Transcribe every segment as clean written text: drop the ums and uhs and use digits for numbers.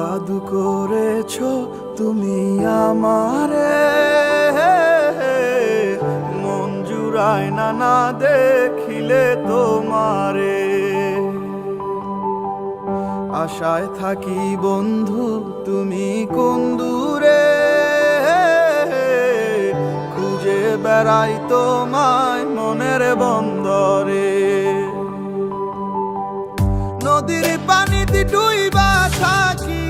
জাদু করেছো তুমি আমারে, মন জুড়ায় না দেখিলে তোমারে। আশায় থাকি বন্ধু তুমি কোন দূরে, খুঁজে বেড়াই তোমায় মনের বন্দরে। নদীর পানিতে ডুইবা থাকি,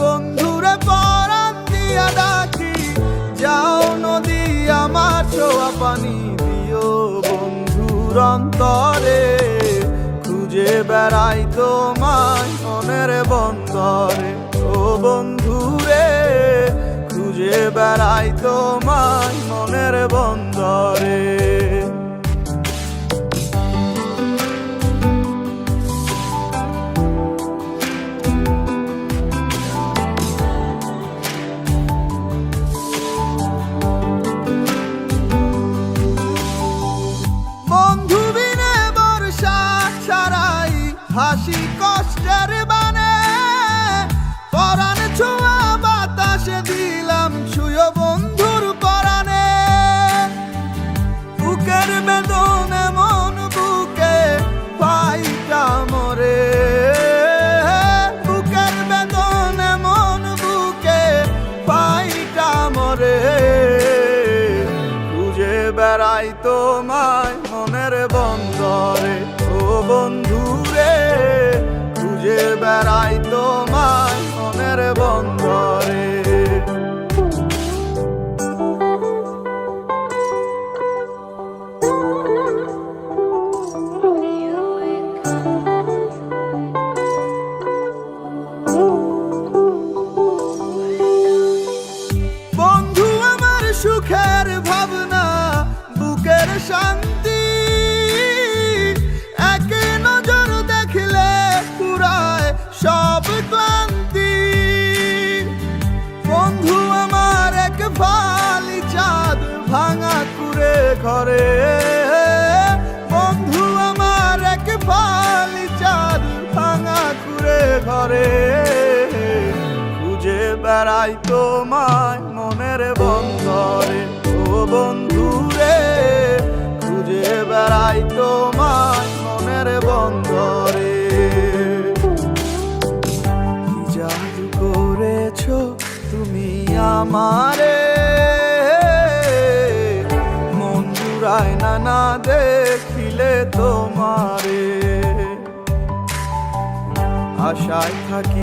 বন্ধুরে পরাণ দিয়া ডাকি। যাও নদী আমার ছোঁয়া পানি দিও বন্ধুর অন্তরে, খুঁজে বেড়াই তোমায় মনের বন্দরে। ও বন্ধুরে খুঁজে বেড়াই তোমায় মনের বন্দরে। হাসি কষ্টের বানে পরাণ ছোঁয়া বাতাসে দিলাম ছুঁয়ো বন্ধুর পরাণে। বুকের বেদনে মন বুকে পাইটা মরে, বুকের বেদনে মন বুকে পাইটা মরে। খুঁজে বেড়াই তোমায় মনের বন্দরে। ও বন্ধুরে খুঁজে বেড়াই তোমায় মনের বন্দরে। বন্ধু আমার সুখের ভাবনা, বুকের শান্তি, সব ক্লান্তি। বন্ধু আমার এক ফালি চাঁদ ভাঙা কুড়ে ঘরে, বন্ধু আমার এক ফালি চাঁদ ভাঙা কুড়ে ঘরে। খুঁজে বেড়াই তোমায় মনের বন্দরে। ও বন্ধুরে খুঁজে বেড়াই তোমায় মনের বন্দরে। জাদু করেছো তুমি আমারে, মন জুড়ায় না দেখিলে তোমারে। আশায় থাকি